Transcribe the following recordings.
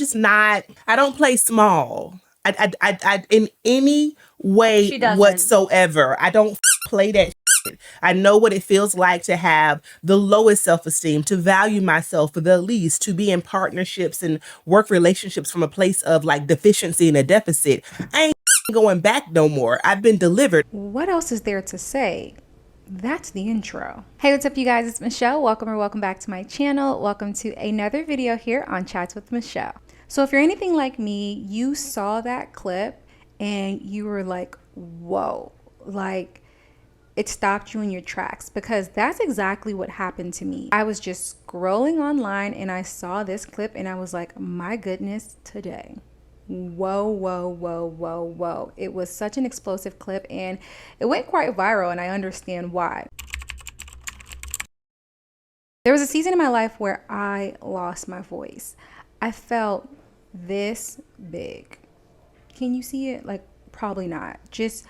just not, I don't play small. I in any way She doesn't. whatsoever. I don't play that shit. I know what it feels like to have the lowest self-esteem, to value myself for the least, to be in partnerships and work relationships from a place of like deficiency and a deficit. I ain't going back no more. I've been delivered. What else is there to say? That's the intro. Hey, what's up, you guys? It's Michelle. Welcome back to my channel. Welcome to another video here on Chats with Michelle. So if you're anything like me, you saw that clip and you were like, whoa, like it stopped you in your tracks, because that's exactly what happened to me. I was just scrolling online and I saw this clip and I was like, my goodness, today. Whoa, whoa, whoa, whoa, whoa. It was such an explosive clip and it went quite viral, and I understand why. There was a season in my life where I lost my voice. I felt this big. Can you see it? Like, probably not. Just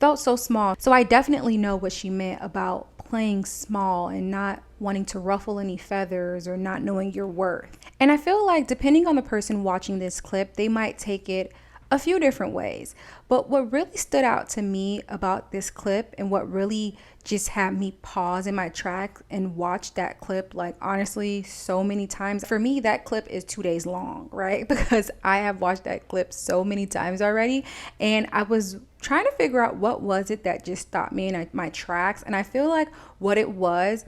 felt so small. So I definitely know what she meant about playing small and not wanting to ruffle any feathers or not knowing your worth. And I feel like depending on the person watching this clip, they might take it a few different ways. But what really stood out to me about this clip, and what really just had me pause in my tracks and watch that clip, like honestly, so many times. For me, that clip is 2 days long, right? Because I have watched that clip so many times already. And I was trying to figure out what was it that just stopped me in my tracks. And I feel like what it was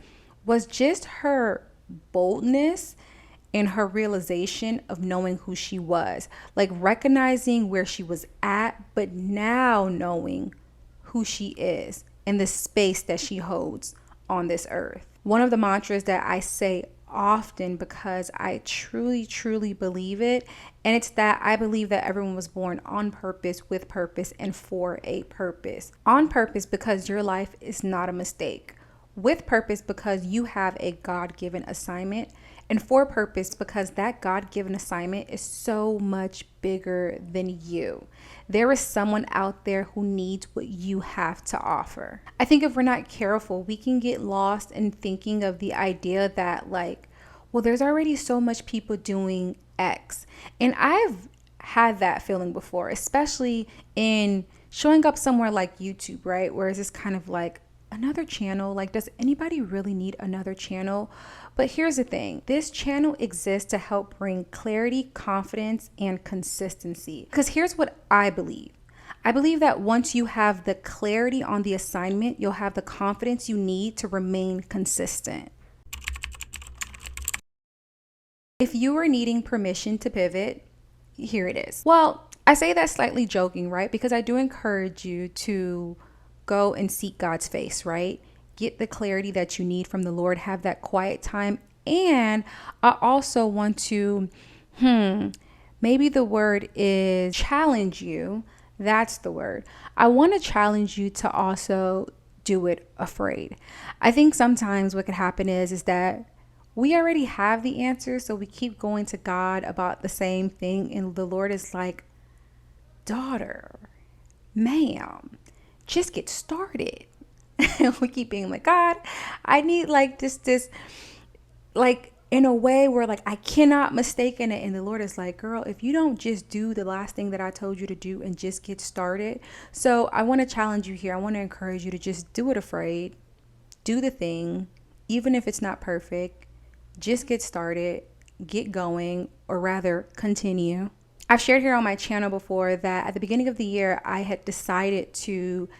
just her boldness and her realization of knowing who she was, like recognizing where she was at, but now knowing who she is and the space that she holds on this earth. One of the mantras that I say often, because I truly, truly believe it, and it's that I believe that everyone was born on purpose, with purpose, and for a purpose. On purpose because your life is not a mistake. With purpose because you have a God-given assignment, and for purpose because that God-given assignment is so much bigger than you. There is someone out there who needs what you have to offer. I think if we're not careful, we can get lost in thinking of the idea that, like, well, there's already so much people doing X. And I've had that feeling before, especially in showing up somewhere like YouTube, right? Where it's just kind of like, another channel, like, does anybody really need another channel? But here's the thing, this channel exists to help bring clarity, confidence, and consistency. Because here's what I believe that once you have the clarity on the assignment, you'll have the confidence you need to remain consistent. If you are needing permission to pivot, here it is. Well, I say that slightly joking, right? Because I do encourage you to go and seek God's face, right? Get the clarity that you need from the Lord, have that quiet time. And I also want to, maybe the word is challenge you. That's the word. I want to challenge you to also do it afraid. I think sometimes what could happen is that we already have the answer, so we keep going to God about the same thing. And the Lord is like, daughter, ma'am, just get started. We keep being like, God, I need like this, like in a way where like I cannot mistake in it. And the Lord is like, girl, if you don't just do the last thing that I told you to do and just get started. So I want to challenge you here. I want to encourage you to just do it afraid. Do the thing, even if it's not perfect. Just get started, get going, or rather continue. I've shared here on my channel before that at the beginning of the year, I had decided to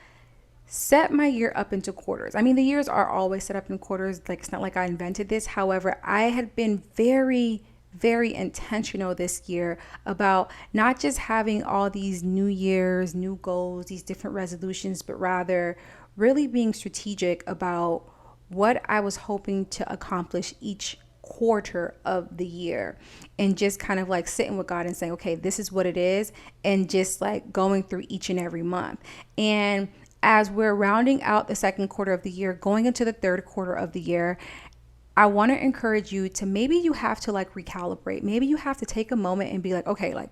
set my year up into quarters. I mean, the years are always set up in quarters. Like, it's not like I invented this. However, I had been very, very intentional this year about not just having all these new years, new goals, these different resolutions, but rather really being strategic about what I was hoping to accomplish each quarter of the year, and just kind of like sitting with God and saying, okay, this is what it is, and just like going through each and every month. And as we're rounding out the second quarter of the year, going into the third quarter of the year, I want to encourage you to, maybe you have to like recalibrate. Maybe you have to take a moment and be like, okay, like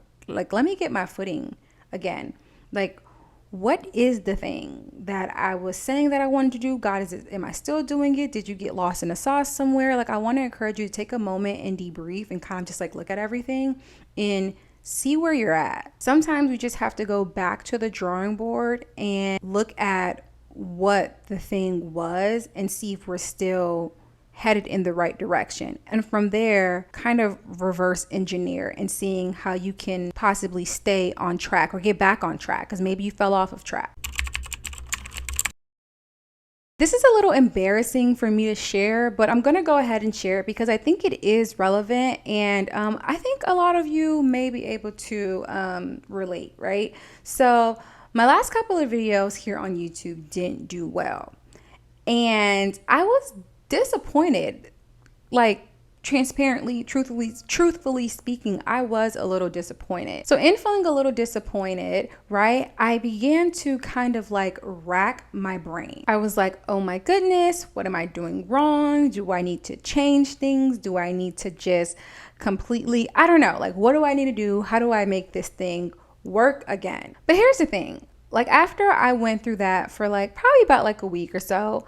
let me get my footing again. Like, what is the thing that I was saying that I wanted to do? God, am I still doing it? Did you get lost in the sauce somewhere? Like, I want to encourage you to take a moment and debrief and kind of just like look at everything and see where you're at. Sometimes we just have to go back to the drawing board and look at what the thing was and see if we're still headed in the right direction. And from there, kind of reverse engineer and seeing how you can possibly stay on track or get back on track, because maybe you fell off of track. This is a little embarrassing for me to share, but I'm going to go ahead and share it because I think it is relevant. And I think a lot of you may be able to relate, right? So my last couple of videos here on YouTube didn't do well. And I was disappointed. Like, transparently, truthfully speaking, I was a little disappointed. So in feeling a little disappointed, right, I began to kind of like rack my brain. I was like, oh my goodness, what am I doing wrong? Do I need to change things? Do I need to just completely, I don't know, like, what do I need to do? How do I make this thing work again? But here's the thing, like, after I went through that for like probably about like a week or so,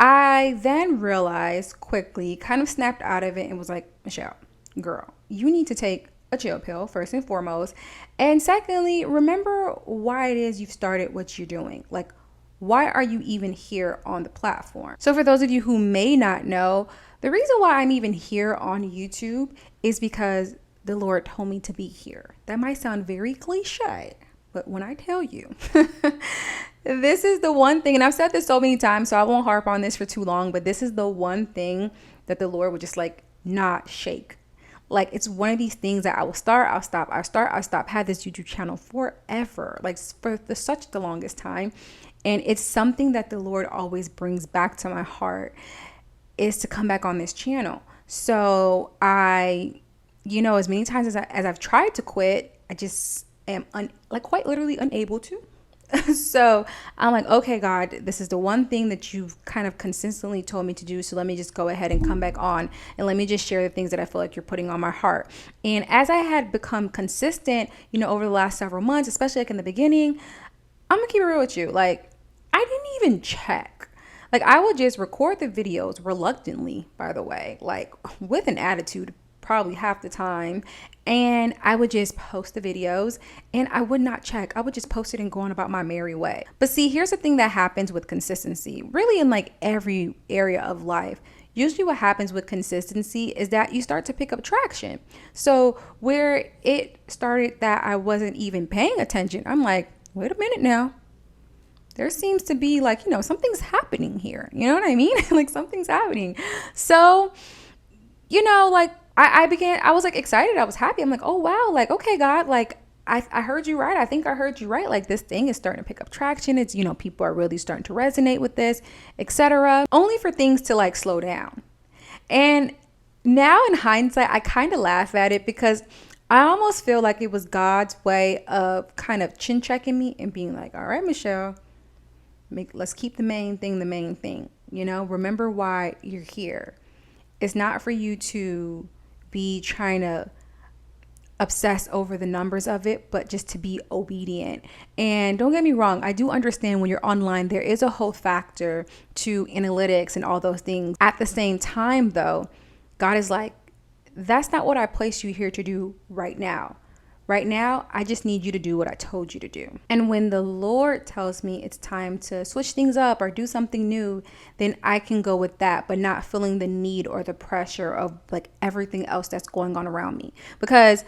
I then realized quickly, kind of snapped out of it and was like, Michelle, girl, you need to take a chill pill first and foremost. And secondly, remember why it is you've started what you're doing. Like, why are you even here on the platform? So for those of you who may not know, the reason why I'm even here on YouTube is because the Lord told me to be here. That might sound very cliche, but when I tell you, this is the one thing, and I've said this so many times, so I won't harp on this for too long, but this is the one thing that the Lord would just like not shake. Like, it's one of these things that I will start, I'll stop, I'll start, I'll stop. Had this YouTube channel forever, like for such the longest time. And it's something that the Lord always brings back to my heart, is to come back on this channel. So I, as many times as I've tried to quit, I just am quite literally unable to. So I'm like, okay, God, this is the one thing that you've kind of consistently told me to do. So let me just go ahead and come back on and let me just share the things that I feel like you're putting on my heart. And as I had become consistent, over the last several months, especially like in the beginning, I'm gonna keep it real with you. Like, I didn't even check. Like, I would just record the videos reluctantly, by the way, like with an attitude probably half the time. And I would just post the videos and I would not check. I would just post it and go on about my merry way. But see, here's the thing that happens with consistency, really in like every area of life. Usually what happens with consistency is that you start to pick up traction. So where it started that I wasn't even paying attention, I'm like, wait a minute now. There seems to be like, something's happening here. You know what I mean? Like, something's happening. So, like, I was like excited. I was happy. I'm like, oh, wow. Like, okay, God, like I heard you right. I think I heard you right. Like, this thing is starting to pick up traction. It's, people are really starting to resonate with this, etc. Only for things to like slow down. And now in hindsight, I kind of laugh at it because I almost feel like it was God's way of kind of chin checking me and being like, all right, Michelle, let's keep the main thing the main thing. Remember why you're here. It's not for you to be trying to obsess over the numbers of it, but just to be obedient. And don't get me wrong, I do understand when you're online, there is a whole factor to analytics and all those things. At the same time, though, God is like, that's not what I placed you here to do right now. Right now, I just need you to do what I told you to do. And when the Lord tells me it's time to switch things up or do something new, then I can go with that, but not feeling the need or the pressure of like everything else that's going on around me. Because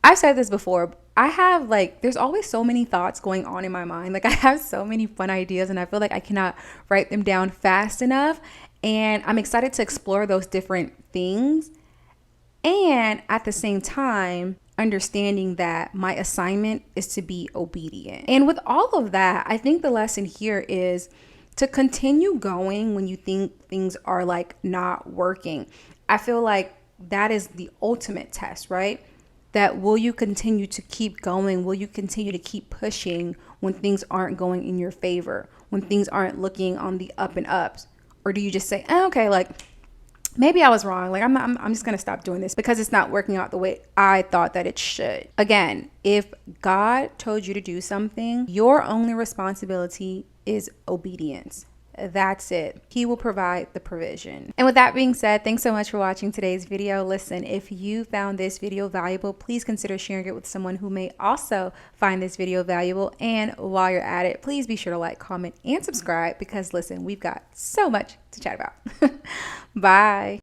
I've said this before, I have there's always so many thoughts going on in my mind. Like, I have so many fun ideas and I feel like I cannot write them down fast enough. And I'm excited to explore those different things. And at the same time, understanding that my assignment is to be obedient. And with all of that, I think the lesson here is to continue going when you think things are like not working. I feel like that is the ultimate test, right? That will you continue to keep going? Will you continue to keep pushing when things aren't going in your favor, when things aren't looking on the up and ups? Or do you just say, okay, like, maybe I was wrong. Like I'm just going to stop doing this because it's not working out the way I thought that it should. Again, if God told you to do something, your only responsibility is obedience. That's it. He will provide the provision. And with that being said, thanks so much for watching today's video. Listen, if you found this video valuable, please consider sharing it with someone who may also find this video valuable. And while you're at it, please be sure to like, comment, and subscribe because listen, we've got so much to chat about. Bye.